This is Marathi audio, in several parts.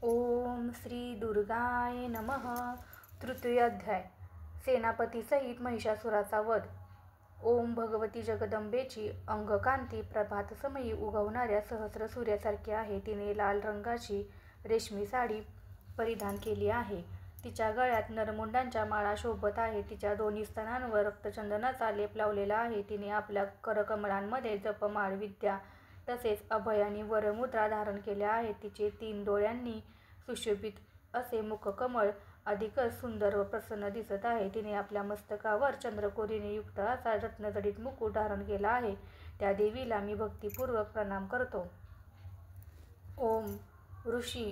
ओम श्री दुर्गाय नमः. तृतीय अध्याय. सेनापतीसहित महिषासुराचा वध. ओम भगवती जगदंबेची अंगकांती प्रभातसमयी उगवणाऱ्या सहस्र सूर्यासारखी आहे. तिने लाल रंगाची रेशमी साडी परिधान केली आहे. तिच्या गळ्यात नरमुंडांच्या माळा शोभत आहे. तिच्या दोन्ही स्तनांवर रक्तचंदनाचा लेप लावलेला आहे. तिने आपल्या करकमळांमध्ये जपमाळ, विद्या तसेच अभय आणि वरमुद्रा धारण केल्या आहेत. तिचे 3 डोळ्यांनी सुशोभित असे मुखकमळ अधिकच सुंदर व प्रसन्न दिसत आहे. तिने आपल्या मस्तकावर चंद्रकोरीने युक्त असा रत्नजडित मुकुट धारण केला आहे. त्या देवीला मी भक्तिपूर्वक प्रणाम करतो. ओम. ऋषी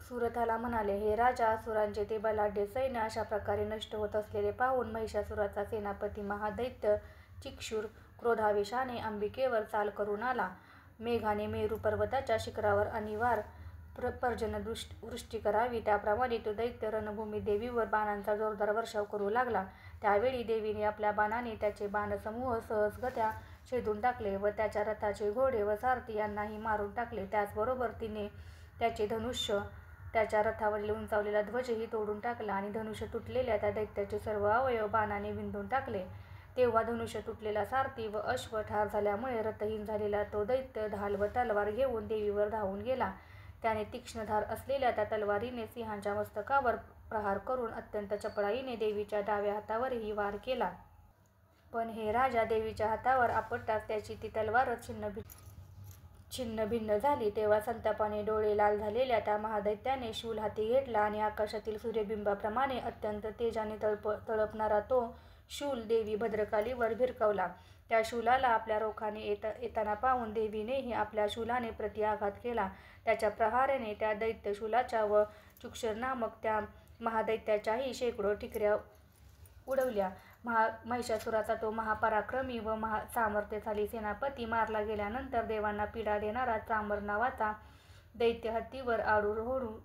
सुरथाला म्हणाले, हे राजा, असुरांचे ते बलाढ्य सैन्य अशा प्रकारे नष्ट होत असलेले पाहून महिषासुराचा सेनापती महादैत्य चिक्षुर क्रोधावेशाने अंबिकेवर चाल करून आला. मेघाने मेरू पर्वताच्या शिखरावर अनिवार्य पर्जन्यवृष्टी करावी त्याप्रमाणे तो दैत्य रणभूमी देवीवर बाणांचा जोरदार वर्षाव करू लागला. त्यावेळी देवीने आपल्या बाणाने त्याचे बाणसमूह सहजगत्या छेदून टाकले व त्याच्या रथाचे घोडे व सारथी यांनाही मारून टाकले. त्याचबरोबर तिने त्याचे धनुष्य, त्याच्या रथावरील उंचावलेला ध्वजही तोडून टाकला आणि धनुष्य तुटलेल्या त्या दैत्याचे सर्व अवयव बाणाने विंधून टाकले. तेव्हा धनुष्य तुटलेला सारथी व अश्व ठार झाल्यामुळे रथहीन झालेला तो दैत्य ढाल व तलवार घेऊन देवीवर धावून गेला. त्याने तीक्ष्ण धार असलेल्या त्या तलवारीने सिंहाच्या मस्तकावर प्रहार करून अत्यंत चपळाईने देवीच्या डाव्या हातावरही वार केला. पण हे राजा, देवीच्या हातावर आपटताच त्याची ती तलवारच छिन्नभिन्न झाली. तेव्हा संतापाने डोळे लाल झालेल्या त्या महादैत्याने शूल हाती घेतला आणि आकाशातील सूर्यबिंबाप्रमाणे अत्यंत तेजाने तळपणारा तो शूल देवी भद्रकालीवर भिरकवला. त्या शूलाला आपल्या रोखाने येताना पाहून देवीनेही आपल्या शूलाने प्रतिआघात केला. त्याच्या प्रहाराने त्या दैत्यशूलाच्या व चुक्षर नामक त्या महादैत्याच्याही शेकडो ठिकऱ्या उडवल्या. महिषासुराचा तो महापराक्रमी व सामर्थ्यशाली सेनापती मारला गेल्यानंतर देवांना पीडा देणारा चांबर नावाचा दैत्य हत्तीवर आरूढ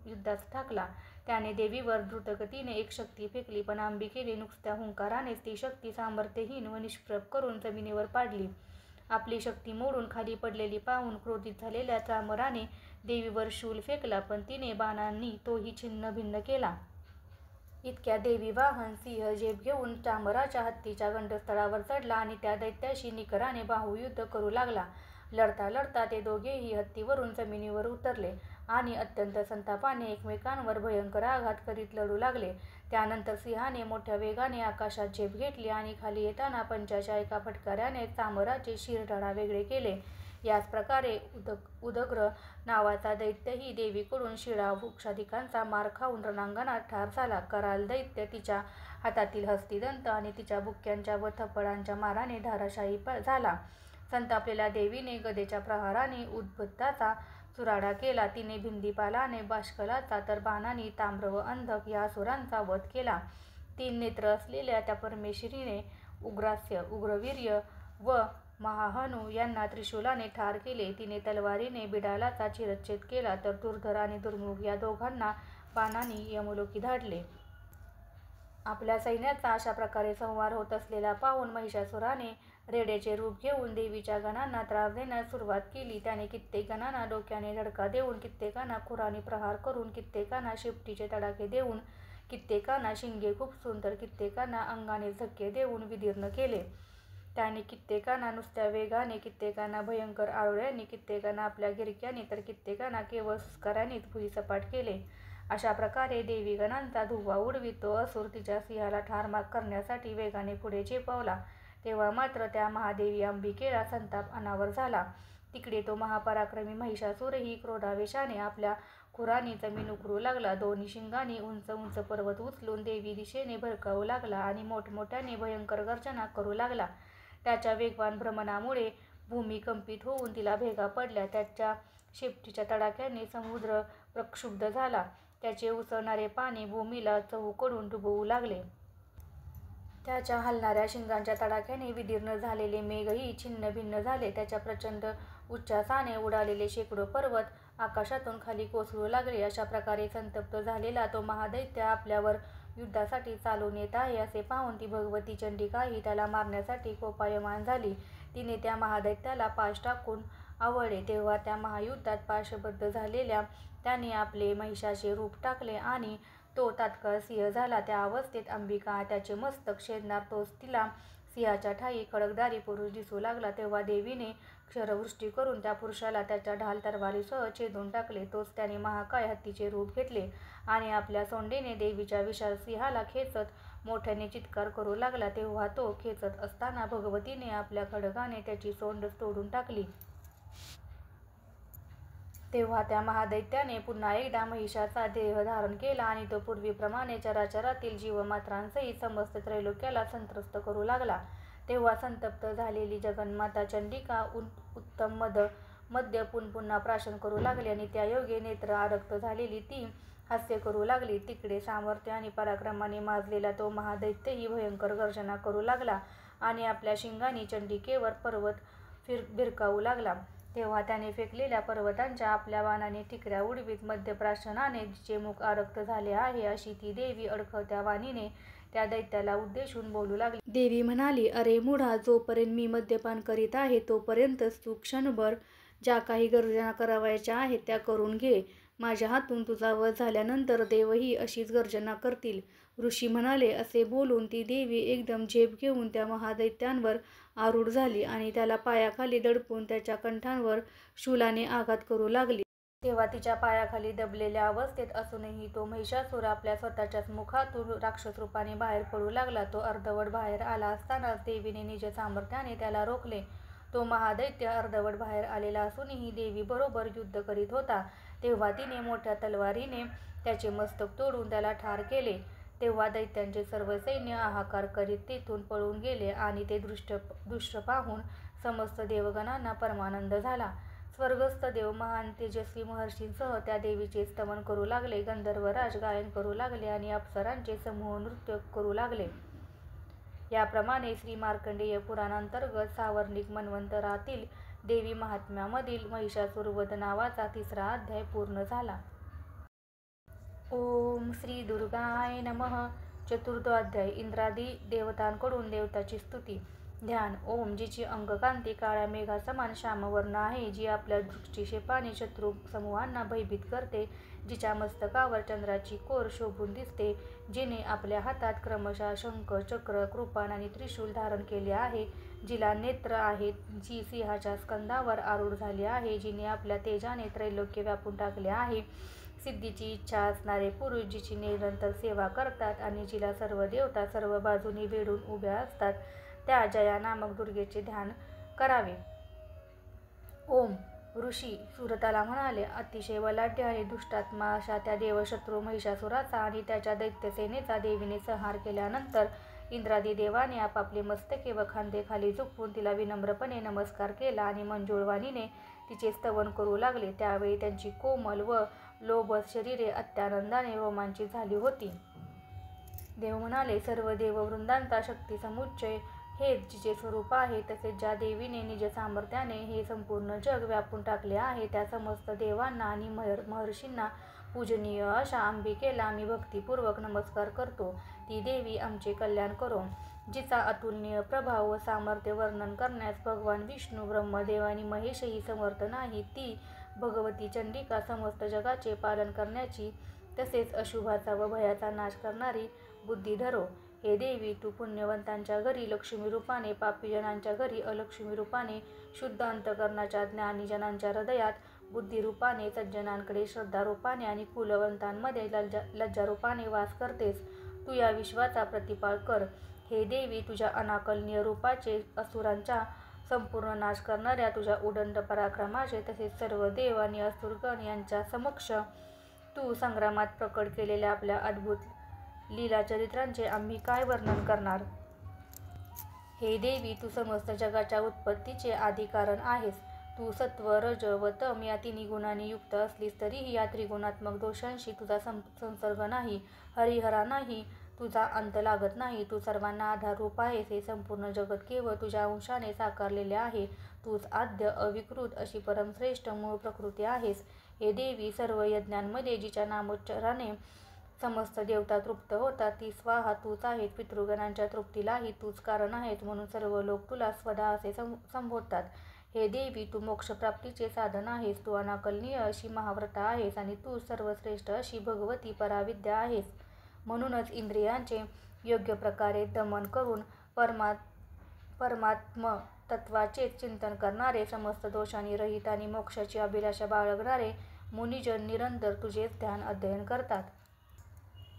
युद्धास ठाकला. त्याने देवीवर द्रुतगतीने एक शक्ती फेकली, पण अंबिकेने नुसत्या हुंकारानेच ती शक्ती सामर्थ्यहीन व निष्प्रभ करून जमिनीवर पाडली. आपली शक्ती मोडून खाली पडलेली पाहून क्रोधित झालेल्या चांबराने देवीवर शूल फेकला, पण तिने बाणांनी तोही छिन्नभिन्न केला. इतक्या देवी वाहन सिंह झेप घेऊन चांबराच्या हत्तीच्या गंडस्थळावर चढला आणि त्या दैत्याशी निकराने बाहुयुद्ध करू लागला. लढता लढता ते दोघेही हत्तीवरून जमिनीवर उतरले आणि अत्यंत संतापाने एकमेकांवर भयंकर आघात करीत लढू लागले. त्यानंतर सिंहाने मोठ्या वेगाने आकाशात झेप घेतली आणि खाली येताना पंजाच्या एका फटकाऱ्याने चांबराचे शिरडाळा वेगळे केले. याच प्रकारे उदग्र नावाचा दैत्यही देवीकडून शिळा वृक्षाधिकांचा मार खाऊन रणांगणात ठार झाला. कराल दैत्य तिच्या हातातील हस्तिदंत आणि तिच्या बुक्क्यांच्या व थप्पडांच्या माराने धाराशायी झाला. संतापलेल्या देवीने गदेच्या प्रहाराने उद्बत्ताचा चुराडा केला. तिने भिंदीपालाने बाष्कलाचा तर बाणांनी ताम्र व अंधक या असुरांचा वध केला. 3 नेत्र असलेल्या त्या परमेश्वरीने उग्रास्य, उग्रवीर्य व महाहनू यांना त्रिशूलाने ठार केले. तिने तलवारीने बिडालाचा शिरच्छेद केला तर दुर्धर आणि दुर्मुख या दोघांना बाणांनी यमलोकी धाडले. आपल्या सैन्याचा अशा प्रकारे संहार होत असलेला पाहून महिषासुराने रेड्याचे रूप घेऊन देवीच्या गणांना त्रास देण्यास सुरुवात केली. त्याने कित्येक गणांना डोक्याने धडका देऊन, कित्येकांना खुराने प्रहार करून, कित्येकांना शेपटीचे तडाखे देऊन, कित्येकांना शिंगे खुपसून तर कित्येकांना अंगाने धक्के देऊन विदीर्ण केले. त्याने कित्येकांना नुसत्या वेगाने, कित्येकांना भयंकर आरोळ्यांनी, कित्येकांना आपल्या गिरक्याने तर कित्येकांना केवळ सुस्कारानेच भुईसपाट केले. अशा प्रकारे देवी गणांचा धुव्वा उडवीत तो असुर तिच्या सिंहाला ठार करण्यासाठी वेगाने पुढे झेपावला. तेव्हा मात्र त्या महादेवी अंबिकेला संताप अनावर झाला. तिकडे तो महापराक्रमी महिषासुरही क्रोधावेशाने आपल्या खुरांनी जमीन उकरू लागला. दोन्ही शिंगांनी उंच उंच पर्वत उचलून देवी दिशेने भरकावू लागला आणि मोठमोठ्याने भयंकर गर्जना करू लागला. त्याच्या वेगवान भ्रमणामुळे भूमी कंपित होऊन तिला भेगा पडल्या. त्याच्या शेपटीच्या तडाख्याने समुद्र प्रक्षुब्ध झाला. त्याचे उसळणारे पाणी भूमीला चहूकडून डुबवू लागले. त्याच्या हलणाऱ्या शिंगांच्या तडाख्याने विदीर्ण झालेले मेघही छिन्नभिन्न झाले. त्याच्या प्रचंड उच्चासाने उडालेले शेकडो पर्वत आकाशातून खाली कोसळू लागले. अशा प्रकारे संतप्त झालेला तो महादैत्य आपल्यावर युद्धासाठी चालून येत आहे असे पाहून ती भगवती चंडिकाही त्याला मारण्यासाठी कोपायमान झाली. तिने त्या महादैत्याला पाश टाकून आवडले. तेव्हा त्या महायुद्धात पाशबद्ध झालेल्या त्याने आपले महिषाचे रूप टाकले आणि तो तात्काळ सिंह झाला. त्या अवस्थेत अंबिका त्याचे मस्तक छेदणार तोच तिला सिंहाच्या ठायी खड्गधारी पुरुष दिसू लागला. तेव्हा देवीने क्षरवृष्टी करून त्या पुरुषाला त्याच्या ढाल तलवारीसह छेदून टाकले. तोच त्याने महाकाय हत्तीचे रूप घेतले आणि आपल्या सोंडेने देवीच्या विशाल सिंहाला खेचत मोठ्याने चित्कार करू लागला. तेव्हा तो खेचत असताना भगवतीने आपल्या खड्गाने त्याची सोंड तोडून टाकली. तेव्हा त्या महादैत्याने पुन्हा एकदा महिषाचा देह धारण केला आणि तो पूर्वीप्रमाणे चराचरातील जीवमात्रांसहित समस्त त्रैलोक्याला संत्रस्त करू लागला. तेव्हा संतप्त झालेली जगन्माता चंडिका उत्तम मद्य पुन्हा प्राशन करू लागली आणि त्या योगे नेत्र आरक्त झालेली ती हास्य करू लागली. तिकडे सामर्थ्य आणि पराक्रमाने माजलेला तो महादैत्यही भयंकर गर्जना करू लागला आणि आपल्या शिंगांनी चंडिकेवर पर्वत भिरकावू लागला. तेव्हा त्याने फेकलेल्या पर्वतांच्या आपल्या बाणाने ठिकऱ्या उडवीत मद्यप्राशनाने जिचे मुख आरक्त झाले आहे अशी ती देवी अडखळत्या वाणीने त्या दैत्याला उद्देशून बोलू लागली. देवी म्हणाली, अरे मूढा, जोपर्यंत मी मद्यपान करीत आहे तोपर्यंतच तू क्षणभर ज्या काही गर्जना करावयाच्या आहेत त्या करून घे. माझ्या हातून तुझा वध झाल्यानंतर देवही अशीच गर्जना करतील. ऋषी म्हणाले. असे बोलून ती देवी एकदम झेप घेऊन त्या महादैत्यांवर आरूढ झाली आणि त्याला पायाखाली दडपून त्याच्या कंठांवर शूलाने आघात करू लागली. तेव्हा तिच्या पायाखाली दबलेल्या अवस्थेत असूनही तो महिषासूर आपल्या स्वतःच्याच मुखातून राक्षस रूपाने बाहेर पडू लागला. तो अर्धवट बाहेर आला असतानाच देवीने निज सामर्थ्याने त्याला रोखले. तो महादैत्य अर्धवट बाहेर आलेला असूनही देवी बरोबर युद्ध करीत होता. तेव्हा तिने मोठ्या तलवारीने त्याचे मस्तक तोडून त्याला ठार केले. तेव्हा दैत्यांचे सर्व सैन्य हाहाकार करीत तेथून पळून गेले आणि ते दृश्य पाहून समस्त देवगणांना परमानंद झाला. स्वर्गस्थ देव महान तेजस्वी महर्षींसह त्या देवीचे स्तवन करू लागले. गंधर्वराज गायन करू लागले आणि अप्सरांचे समूह नृत्य करू लागले. याप्रमाणे श्री मार्कंडेय पुराणांतर्गत सावर्णिक मन्वंतरातील देवी महात्म्यामधील महिषासूर वध नावाचा 3रा अध्याय पूर्ण झाला. ओम श्री दुर्गाय नमः. 4थो अध्याय. इंद्रादी देवतांकडून देवताची स्तुती. ध्यान. ओम, जिची अंगकांती काळ्या मेघासमान श्यामवर्ण आहे, जी आपल्या दृष्टिक्षेपाने शत्रू समूहांना भयभीत करते, जिच्या मस्तकावर चंद्राची कोर शोभून दिसते, जिने आपल्या हातात क्रमशः शंख, चक्र, कृपाण आणि त्रिशूल धारण केले आहे, जिला नेत्र आहेत, जी सिंहाच्या स्कंदावर आरूढ झाली आहे, जिने आपल्या तेजाने त्रैलोक्य व्यापून टाकले आहे, सिद्धीची इच्छा असणारे पुरुष, जिची निरंतर सेवा करतात आणि जिला सर्व देवता सर्व बाजूनी वेढून उभ्या असतात, त्या जया नामक दुर्गेचे ध्यान करावे. ओम. ऋषी सुरताला म्हणाले, अतिशय बलाढ्य आणि दुष्टात्मा अशा त्या देवशत्रू महिषासुराचा आणि त्याच्या दैत्यसेनेचा देवीने संहार केल्यानंतर इंद्रादी देवाने आपापले मस्तके व खांदे खाली झुकवून तिला विनम्रपणे नमस्कार केला आणि मंजुळवाणीने तिचे स्तवन करू लागले. त्यावेळी त्यांची कोमल व लोभस शरीरे अत्यानंदाने रोमांचित झाली होती. देव म्हणाले, सर्व देववृंदांचा शक्तिसमुच्चय हेच जिचे स्वरूप आहे, तसेच ज्या देवीने निज सामर्थ्याने हे संपूर्ण जग व्यापून टाकले आहे, त्या समस्त देवांना आणि महर्षींना पूजनीय अशा अंबिकेला मी भक्तिपूर्वक नमस्कार करतो. ती देवी आमचे कल्याण करो. जिचा अतुलनीय प्रभाव व सामर्थ्य वर्णन करण्यास भगवान विष्णू, ब्रह्मदेव आणि महेशही समर्थ नाही, ती भगवती चंडिका समस्त जगाचे पालन करण्याची तसेच अशुभाचा व भयाचा नाश करणारी बुद्धी धरो. हे देवी, तू पुण्यवंतांच्या घरी लक्ष्मी रूपाने, पापीजनांच्या घरी अलक्ष्मी रूपाने, शुद्ध अंतकरणाच्या ज्ञानी जनांच्या हृदयात बुद्धिरूपाने, सज्जनांकडे श्रद्धारूपाने आणि कुलवंतांमध्ये लज्जारूपाने वास करतेस. तू या विश्वाचा प्रतिपाळ कर. हे देवी, तुझ्या अनाकलनीय रूपाचे, असुरांचा संपूर्ण नाश करणाऱ्या तुझ्या उदंड पराक्रमाचे, तसेच सर्व देव आणि असुरगण यांच्या समक्ष तू संग्रामात प्रकट केलेल्या आपल्या अद्भुत लीलाचरित्रांचे आम्ही काय वर्णन करणार. हे देवी, तू समस्त जगाच्या उत्पत्तीचे आदिकारण आहेस. तू सत्व, रज व तम या तिन्ही गुणांनी युक्त असलीस तरीही या त्रिगुणात्मक दोषांशी तुझा संसर्ग नाही. हरिहरांनाही तुझा अंत लागत नाही. तू सर्वांना आधाररूप आहेस. हे संपूर्ण जगत केवळ तुझ्या अंशाने साकारलेले आहे. तूच आद्य, अविकृत अशी परमश्रेष्ठ मूळ प्रकृती आहेस. हे देवी, सर्व यज्ञांमध्ये जिच्या नामोच्चाराने समस्त देवता तृप्त होतात, ती स्वाहा तूच आहेस. पितृगणांच्या तृप्तीलाही तूच कारण आहेस, म्हणून सर्व लोक तुला स्वधा असे संबोधतात. हे देवी, तू मोक्षप्राप्तीचे साधन आहेस. तू अनाकलनीय अशी महाव्रता आहेस आणि तू सर्वश्रेष्ठ अशी भगवती पराविद्या आहेस. म्हणूनच इंद्रियांचे योग्य प्रकारे दमन करून परमात्म तत्वाचे चिंतन करणारे, समस्त दोषांनी रहित आणि मोक्षाची अभिलाषा बाळगणारे मुनिजन निरंतर तुझेच ध्यान अध्ययन करतात.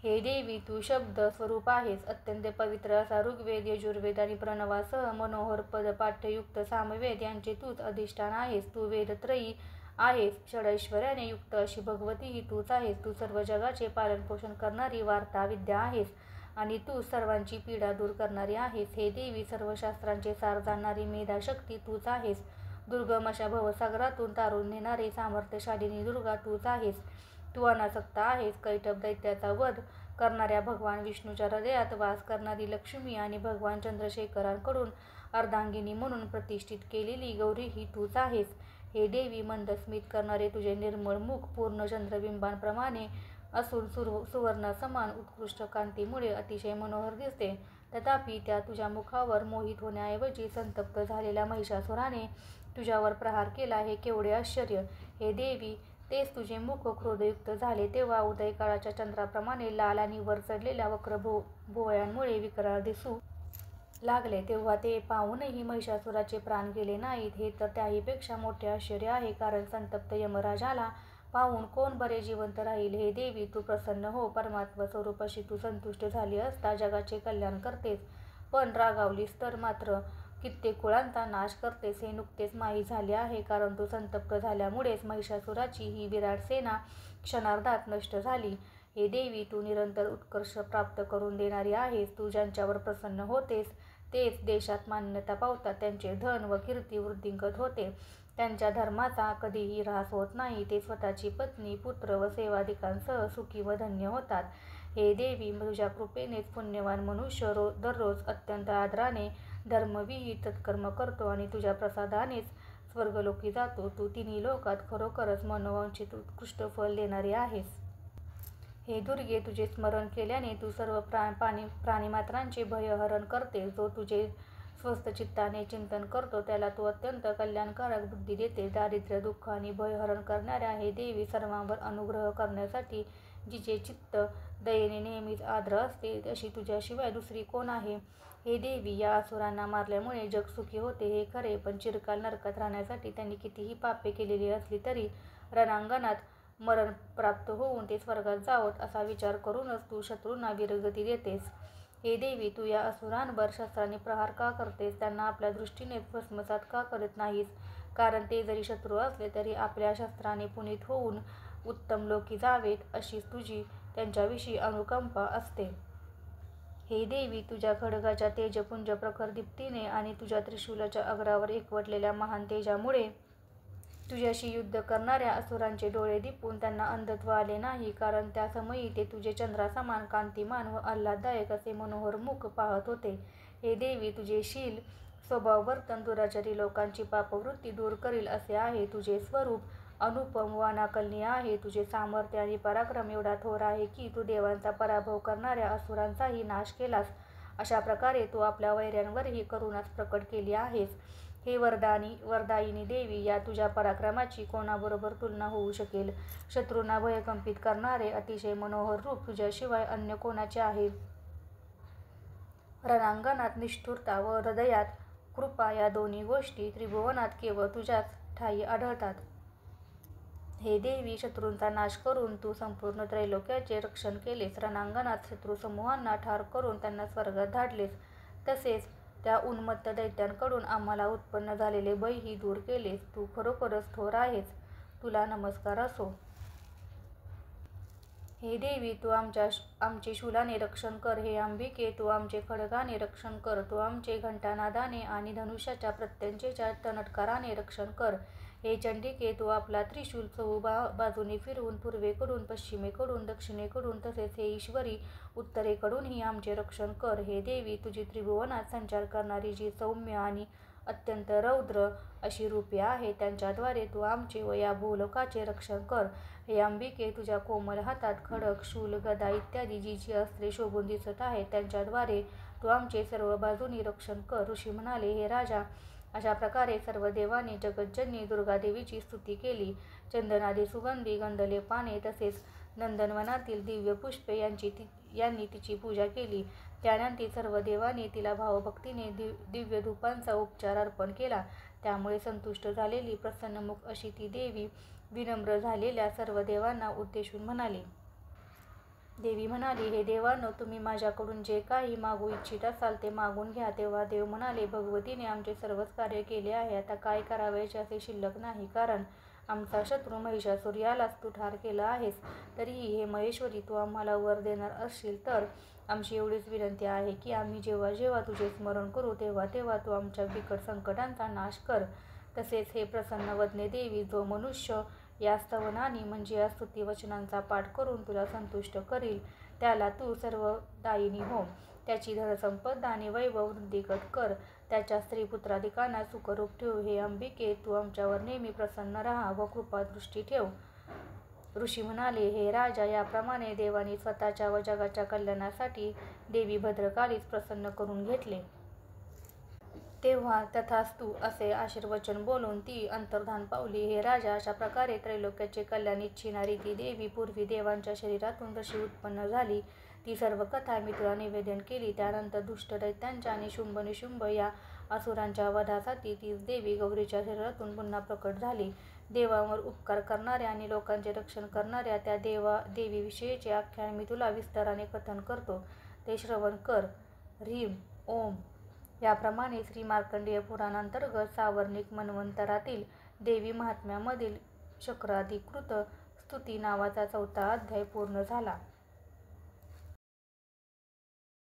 हे देवी, तू शब्द स्वरूप आहेस. अत्यंत पवित्र असा ऋग्वेद, यजुर्वेद आणि प्रणवासह मनोहर पदपाठ्ययुक्त सामवेद यांचे तूच अधिष्ठान आहेस. तू वेदत्रयी आहेस. षडैश्वर्याने युक्त अशी भगवती ही तूच आहेस. तू सर्व जगाचे पालनपोषण करणारी वार्ता विद्या आहेस आणि तू सर्वांची पीडा दूर करणारी आहेस. हे देवी, सर्व शास्त्रांचे सार जाणणारी मेधाशक्ती तूच आहेस. दुर्गम अशा भवसागरातून तारून नेणारी सामर्थ्यशालिनी दुर्गा तूच आहेस. तू अनासक्त आहेस. कैटभ दैत्याचा वध करणाऱ्या भगवान विष्णूच्या हृदयात वास करणारी लक्ष्मी आणि भगवान चंद्रशेखरांकडून अर्धांगिनी म्हणून प्रतिष्ठित केलेली गौरी ही तूच आहेस. हे देवी, मंदस्मित करणारे तुझे निर्मळ मुख पूर्ण चंद्रबिंबांप्रमाणे असून सुवर्णासमान उत्कृष्ट कांतीमुळे अतिशय मनोहर दिसते. तथापि त्या तुझ्या मुखावर मोहित होण्याऐवजी संतप्त झालेल्या महिषासुराने तुझ्यावर प्रहार केला, हे केवढे आश्चर्य. हे देवी, तेच तुझे मुख क्रोधयुक्त झाले तेव्हा उदयकाळाच्या चंद्राप्रमाणे लाल आणि वर चढलेल्या वक्र भुवयांमुळे विकराळ दिसू लागले. तेव्हा ते पाहूनही महिषासुराचे प्राण गेले नाहीत. हे तर त्याहीपेक्षा मोठे आश्चर्य आहे, कारण संतप्त यमराजाला पाहून कोण बरे जिवंत राहील. हे देवी, तू प्रसन्न हो. परमात्मा स्वरूप अशी तू संतुष्ट झाली असता जगाचे कल्याण करतेस, पण रागावलीस तर मात्र कित्येक कुळांचा नाश करतेस. हे नुकतेच माहीत झाले आहे, कारण तू संतप्त झाल्यामुळेच महिषासुराची ही विराट सेना क्षणार्धात नष्ट झाली. हे देवी, तू निरंतर उत्कर्ष प्राप्त करून देणारी आहेस. तू ज्यांच्यावर प्रसन्न होतेस तेच देशात मान्यता पावतात. त्यांचे धन व कीर्ती वृद्धिंगत होते. त्यांच्या धर्माचा कधीही ऱ्हास होत नाही. ते स्वतःची पत्नी, पुत्र व सेवाधिकांसह सुखी व धन्य होतात. हे देवी, तुझ्या कृपेनेच पुण्यवान मनुष्य दररोज अत्यंत आदराने धर्मविहित सत्कर्म करतो आणि तुझ्या प्रसादानेच स्वर्गलोकी जातो. तू तिन्ही लोकात खरोखरच मनोवांछित उत्कृष्ट फल देणारी आहेस. हे दुर्गे, तुझे स्मरण केल्याने तू सर्व प्राणीमात्रांचे भयहरण करतेस. जो तुझे स्वस्थ चित्ताने चिंतन करतो त्याला तू अत्यंत कल्याणकारक बुद्धी देतेस. दारिद्र्य, दुःख आणि भयहरण करणाऱ्या हे देवी, सर्वांवर अनुग्रह करण्यासाठी जिचे चित्त दयेने नेहमीच आर्द्र असते, अशी तुझ्याशिवाय दुसरी कोण आहे. हे देवी, या असुरांना मारल्यामुळे जग सुखी होते हे खरे, पण चिरकाल नरकात राहण्यासाठी त्यांनी कितीही पापे केलेली असली तरी रणांगणात मरण प्राप्त होऊन ते स्वर्गात जावोत असा विचार करूनच तू शत्रूंना वीरगती देतेस. हे देवी, तू या असुरांवर शस्त्रांनी प्रहार का करतेस? त्यांना आपल्या दृष्टीने भस्मसात का करत नाहीस? कारण ते जरी शत्रू असले तरी आपल्या शस्त्राने पुनीत होऊन उत्तम लोकी जावेत अशी तुझी त्यांच्याविषयी अनुकंपा असते. हे देवी, तुझ्या खड्गाच्या तेजपुंज प्रखर दीप्तीने आणि तुझ्या त्रिशूलाच्या अग्रावर एकवटलेल्या महान तेजामुळे तुझ्याशी युद्ध करणाऱ्या असुरांचे डोळे दिपून त्यांना अंधत्व आले नाही, कारण त्या समयी ते तुझे चंद्रासमान कांतिमान व आल्हाददायक असे मनोहर मुख पाहत होते. हे देवी, तुझे शील, स्वभाव, वर्तन दुराचारी लोकांची पापवृत्ती दूर करील असे आहे. तुझे स्वरूप अनुपम व अनाकलनीय आहे. तुझे सामर्थ्य आणि पराक्रम एवढा थोर आहे की तू देवांचा पराभव करणाऱ्या असुरांचाही नाश केलास. अशा प्रकारे तू आपल्या वैऱ्यांवरही करुणाच प्रकट केली आहेस. हे वरदायिनी देवी, या तुझ्या पराक्रमाची कोणाबरोबर तुलना होऊ शकेल? शत्रूंना भयकंपित करणारे अतिशय मनोहर रूप तुझ्याशिवाय अन्य कोणाचे आहे? रणांगणात निष्ठुरता व हृदयात कृपा या दोन्ही गोष्टी त्रिभुवनात केवळ तुझ्याच ठायी आढळतात. हे देवी, शत्रूंचा नाश करून तू संपूर्ण त्रैलोक्याचे रक्षण केलेस. रणांगणात शत्रुसमूहांना ठार करून त्यांना स्वर्गात धाडलेस. तसेच त्या उन्मत्त दैत्यांकडून आम्हाला उत्पन्न झालेले भयही दूर केलेस. तू खरोखरच थोर आहेस. तुला नमस्कार असो. हे देवी, तू आमचे शूलाने रक्षण कर. हे अंबिके, तू आमचे खड्गाने रक्षण कर. तू आमचे घंटानादाने आणि धनुष्याच्या प्रत्यंचेच्या टणत्काराने रक्षण कर. हे चंडिके, तू आपला त्रिशूल चहू बाजूने फिरवून पूर्वेकडून, पश्चिमेकडून, दक्षिणेकडून तसेच हे ईश्वरी उत्तरेकडूनही आमचे रक्षण कर. हे देवी, तुझी त्रिभुवनात संचार करणारी जी सौम्य आणि अत्यंत रौद्र अशी रूपे आहेत त्यांच्याद्वारे तू आमचे व या भूलोकाचे रक्षण कर. हे अंबिके, तुझ्या कोमल हातात खड्ग, शूल, गदा इत्यादी जी अस्त्रे शोभून दिसत आहेत त्यांच्याद्वारे तू आमचे सर्व बाजूनी रक्षण कर. ऋषी म्हणाले, हे राजा, अशा प्रकारे सर्व देवांनी जगज्जननी दुर्गादेवीची स्तुती केली. चंदनादी सुगंधी गंधले पाने तसेच नंदनवनातील दिव्य पुष्पे यांनी तिची पूजा केली. त्यानंतर सर्व देवांनी तिला भावभक्तीने दिव्य धूपांचा उपचार अर्पण केला. त्यामुळे संतुष्ट झालेली प्रसन्नमुख अशी ती देवी विनम्र झालेल्या सर्व देवांना उद्देशून म्हणाली. देवी म्हणाली, हे देवांनो, तुम्ही माझ्याकडून जे काही मागू इच्छित असाल ते मागून घ्या. तेव्हा देव म्हणाले, भगवतीने आमचे सर्वच कार्य केले आहे. आता काय करावयाचे असे शिल्लक नाही, कारण आमचा शत्रू महिषासूर यालाच तू ठार केला आहेस. तरीही हे महेश्वरी, तू आम्हाला वर देणार असशील तर आमची एवढीच विनंती आहे की आम्ही जेव्हा जेव्हा तुझे स्मरण करू तेव्हा तेव्हा तू आमच्या बिकट संकटांचा नाश कर. तसेच हे प्रसन्न वदने देवी, जो मनुष्य या स्तवनानी म्हणजे या स्तुती वचनांचा पाठ करून तुला संतुष्ट करील त्याला तू सर्वदायिनी हो. त्याची धनसंपदा आणि वैभव वृद्धिगत कर. त्याच्या स्त्रीपुत्राधिकांना सुखरूप ठेव. हे अंबिके, तू आमच्यावर नेहमी प्रसन्न राहा व कृपादृष्टी ठेव. ऋषी म्हणाले, हे राजा, याप्रमाणे देवानी स्वतःच्या व जगाच्या कल्याणासाठी देवी भद्रकालीस प्रसन्न करून घेतले. तेव्हा तथास्तु असे आशीर्वचन बोलून ती अंतर्धान पावली. हे राजा, अशा प्रकारे त्रैलोक्याचे कल्याण इच्छिणारी ती देवी पूर्वी देवांच्या शरीरातून जशी उत्पन्न झाली ती सर्व कथा मी तुला निवेदन केली. त्यानंतर दुष्ट दैत्यांच्या आणि शुंभ या असुरांच्या वधासाठी तीच देवी गौरीच्या शरीरातून पुन्हा प्रकट झाली. देवांवर उपकार करणाऱ्या आणि लोकांचे रक्षण करणाऱ्या त्या देवीविषयीचे आख्यान मी तुला विस्ताराने कथन करतो, ते श्रवण कर. ह्रीं ओम. याप्रमाणे श्री मार्कंडेय पुराणांतर्गत सावर्णिक मन्वंतरातील देवी महात्म्यामधील शक्राधिकृत स्तुती नावाचा 4था अध्याय पूर्ण झाला.